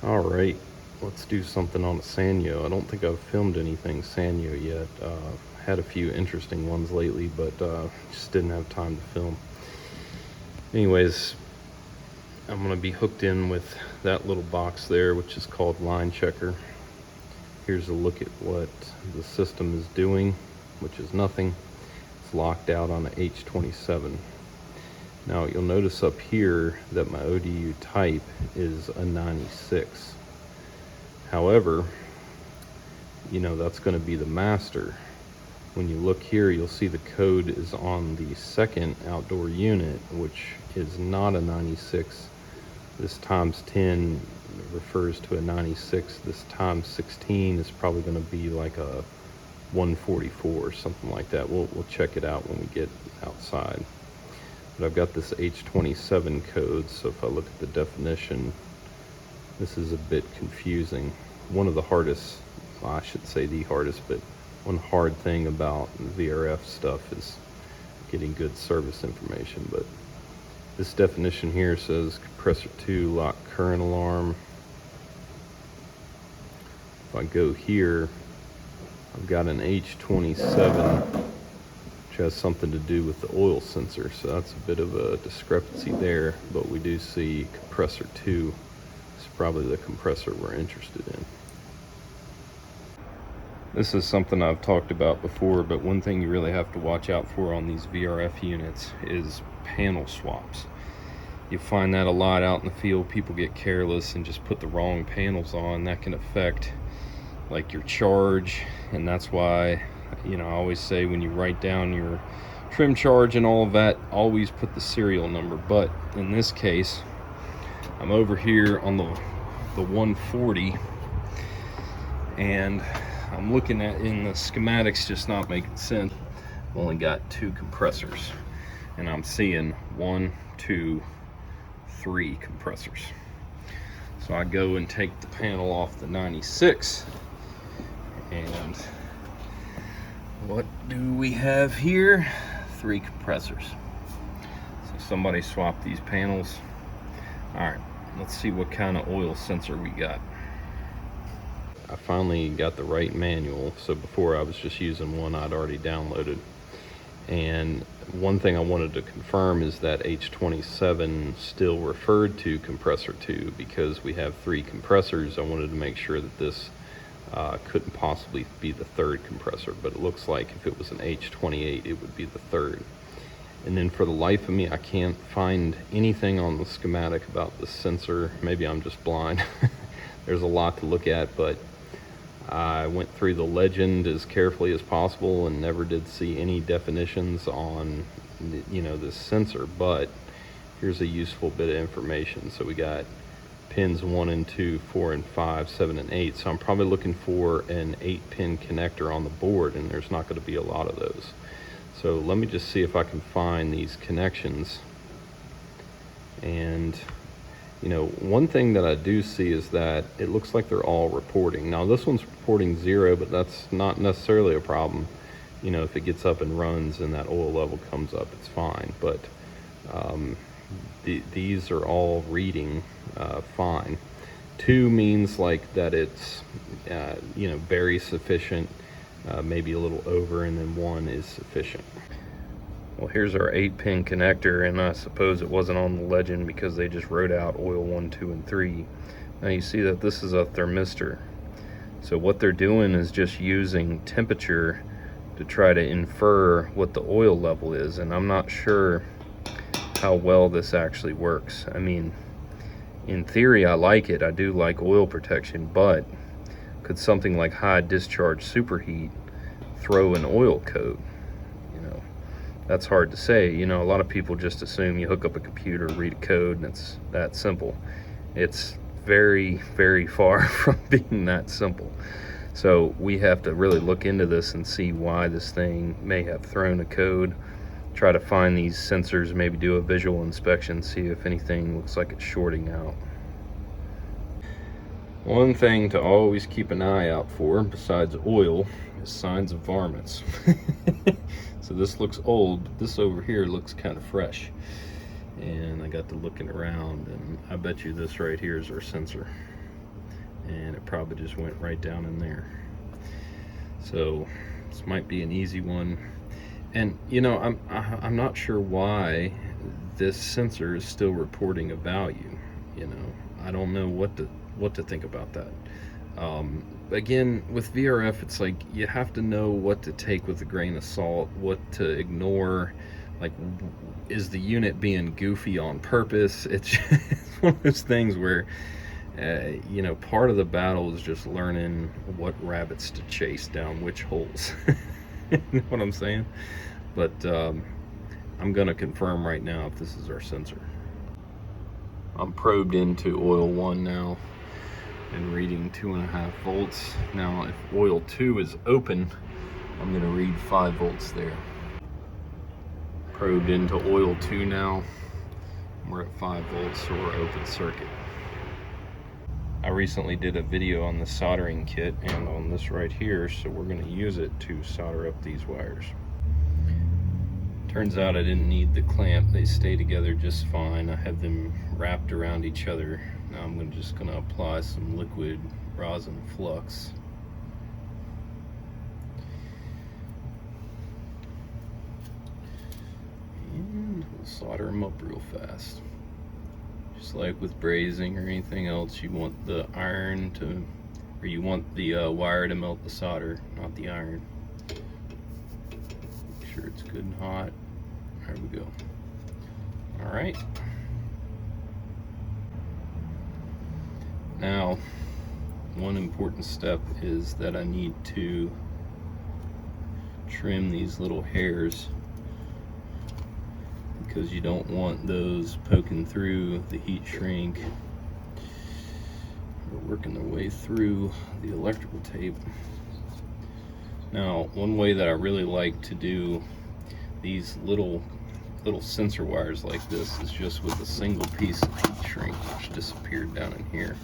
All right, let's do something on a Sanyo. I don't think I've filmed anything Sanyo yet. Had a few interesting ones lately, but just didn't have time to film. Anyways, I'm gonna be hooked in with that little box there, which is called line checker. Here's a look at what the system is doing, which is nothing. It's locked out on a H27. Now you'll notice up here that my ODU type is a 96. However, you know, that's going to be the master. When you look here, you'll see the code is on the second outdoor unit, which is not a 96. This times 10 refers to a 96. This times 16 is probably going to be like a 144 or something like that. We'll check it out when we get outside. But I've got this H27 code, so if I look at the definition, this is a bit confusing. One of the hardest, well, I should say the hardest, but one hard thing about VRF stuff is getting good service information. But this definition here says compressor 2 lock current alarm. If I go here, I've got an H27, which has something to do with the oil sensor, so that's a bit of a discrepancy there, but we do see compressor 2 is probably the compressor we're interested in. This is something I've talked about before, but one thing you really have to watch out for on these VRF units is panel swaps. You find that a lot out in the field. People get careless and just put the wrong panels on. That can affect like your charge, and that's why, you know, I always say when you write down your trim charge and all of that, always put the serial number. But in this case, I'm over here on the 140, and I'm looking at, in the schematics, just not making sense. I've only got 2 compressors, and I'm seeing 1, 2, 3 compressors. So I go and take the panel off the 96, and what do we have here? 3 compressors. So somebody swapped these panels. All right, let's see what kind of oil sensor we got. I finally got the right manual. So before I was just using one I'd already downloaded. And one thing I wanted to confirm is that H27 still referred to compressor 2 because we have 3 compressors. I wanted to make sure that this couldn't possibly be the 3rd compressor, but it looks like if it was an H28, it would be the 3rd. And then for the life of me, I can't find anything on the schematic about the sensor. Maybe I'm just blind. There's a lot to look at, but I went through the legend as carefully as possible and never did see any definitions on, you know, this sensor. But here's a useful bit of information. So we got pins 1 and 2, 4 and 5, 7 and 8. So I'm probably looking for an 8-pin connector on the board, and there's not going to be a lot of those. So let me just see if I can find these connections. And you know, one thing that I do see is that it looks like they're all reporting. Now this one's reporting 0, but that's not necessarily a problem. You know, if it gets up and runs and that oil level comes up, it's fine. But these are all reading fine. 2 means like that it's, you know, very sufficient, maybe a little over, and then 1 is sufficient. Well, here's our 8-pin connector, and I suppose it wasn't on the legend because they just wrote out oil 1, 2, and 3. Now you see that this is a thermistor. So what they're doing is just using temperature to try to infer what the oil level is, and I'm not sure how well this actually works. I mean, in theory, I like it. I do like oil protection, but could something like high discharge superheat throw an oil code? That's hard to say. You know, a lot of people just assume you hook up a computer, read a code, and it's that simple. It's very, very far from being that simple. So we have to really look into this and see why this thing may have thrown a code, try to find these sensors, maybe do a visual inspection, see if anything looks like it's shorting out. One thing to always keep an eye out for, besides oil, is signs of varmints. So this looks old, but this over here looks kind of fresh. And I got to looking around, and I bet you this right here is our sensor. and it probably just went right down in there. So this might be an easy one. And you know, I'm not sure why this sensor is still reporting a value. You know, I don't know what to think about that. Again, with VRF, it's like you have to know what to take with a grain of salt, what to ignore. Like, is the unit being goofy on purpose? It's one of those things where, you know, part of the battle is just learning what rabbits to chase down which holes. You know what I'm saying? But I'm gonna confirm right now if this is our sensor. I'm probed into oil 1 now and reading 2.5 volts. Now if oil 2 is open, I'm gonna read 5 volts there. Probed into oil 2 now. We're at 5 volts, so we're open circuit. I recently did a video on the soldering kit and on this right here, so we're gonna use it to solder up these wires. Turns out I didn't need the clamp. They stay together just fine. I have them wrapped around each other. Now I'm just going to apply some liquid rosin flux. And we'll solder them up real fast. Just like with brazing or anything else, you want the iron to, or you want the wire to melt the solder, not the iron. Make sure it's good and hot. There we go. All right. Now, one important step is that I need to trim these little hairs, because you don't want those poking through the heat shrink or working their way through the electrical tape. Now, one way that I really like to do these little sensor wires like this is just with a single piece of heat shrink, which disappeared down in here.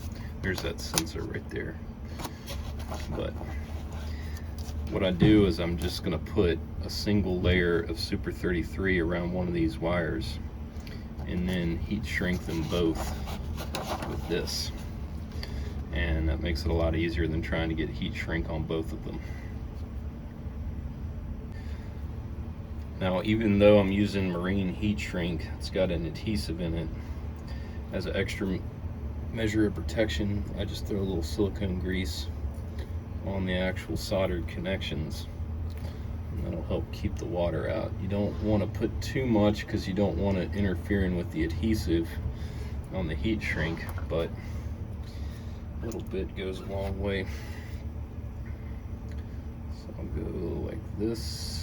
There's that sensor right there. But what I do is I'm just going to put a single layer of Super 33 around one of these wires and then heat shrink them both with this. And that makes it a lot easier than trying to get heat shrink on both of them. Now, even though I'm using marine heat shrink, it's got an adhesive in it. As an extra measure of protection, I just throw a little silicone grease on the actual soldered connections, and that'll help keep the water out. You don't want to put too much because you don't want it interfering with the adhesive on the heat shrink, but a little bit goes a long way. So I'll go like this.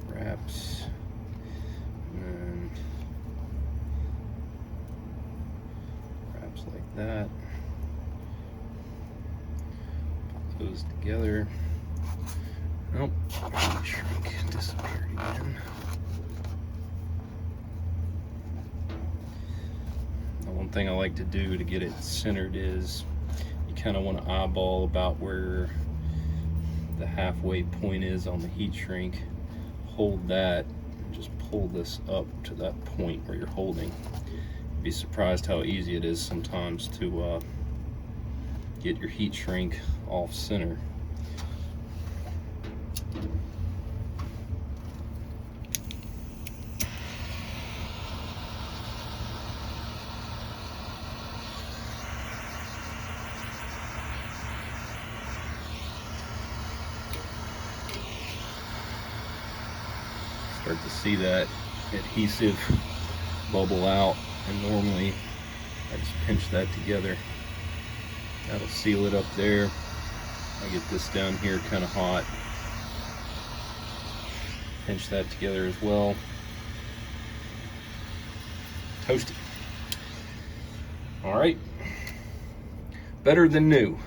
Wraps, and then wraps like that. Put those together. Nope, heat shrink disappeared again. The one thing I like to do to get it centered is you kind of want to eyeball about where the halfway point is on the heat shrink. Hold that and just pull this up to that point where you're holding. You'd be surprised how easy it is sometimes to get your heat shrink off center. Start to see that adhesive bubble out, and normally I just pinch that together. That'll seal it up there. I get this down here kind of hot. Pinch that together as well. Toast it. All right. Better than new.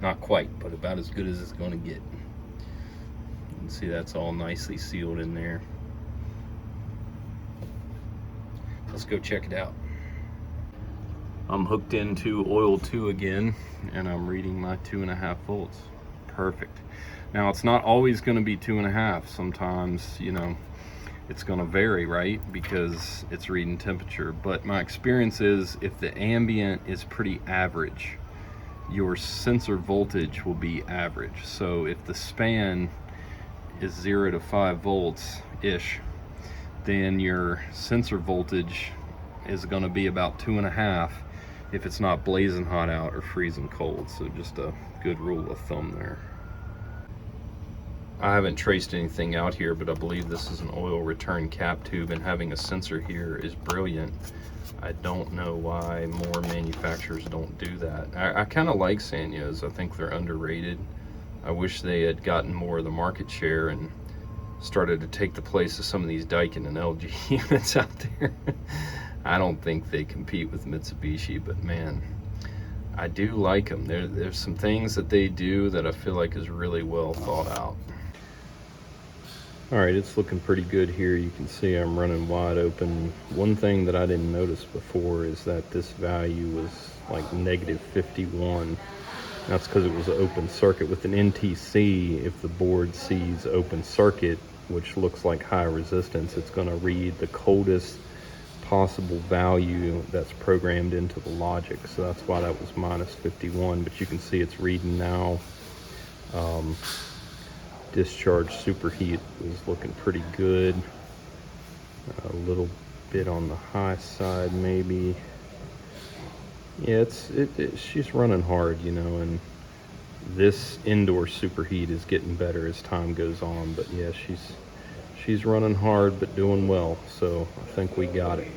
Not quite, but about as good as it's going to get. You can see that's all nicely sealed in there. Let's go check it out. I'm hooked into oil 2 again, and I'm reading my 2.5 volts. Perfect. Now, it's not always going to be 2.5. Sometimes, you know, it's going to vary, right? Because it's reading temperature. But my experience is if the ambient is pretty average, your sensor voltage will be average. So if the span is 0 to 5 volts ish, then your sensor voltage is going to be about 2.5 if it's not blazing hot out or freezing cold. So just a good rule of thumb there. I haven't traced anything out here, but I believe this is an oil return cap tube, and having a sensor here is brilliant. I don't know why more manufacturers don't do that. I kind of like Sanyo's. I think they're underrated. I wish they had gotten more of the market share and started to take the place of some of these Daikin and LG units out there. I don't think they compete with Mitsubishi, but man, I do like them. There's some things that they do that I feel like is really well thought out. All right, it's looking pretty good here. You can see I'm running wide open. One thing that I didn't notice before is that this value was like -51. That's because it was an open circuit. With an NTC, if the board sees open circuit, which looks like high resistance, it's going to read the coldest possible value that's programmed into the logic. So that's why that was -51. But you can see it's reading now. Discharge superheat is looking pretty good. A little bit on the high side maybe. Yeah, she's running hard, you know, and this indoor superheat is getting better as time goes on. But yeah, she's running hard but doing well, so I think we got it.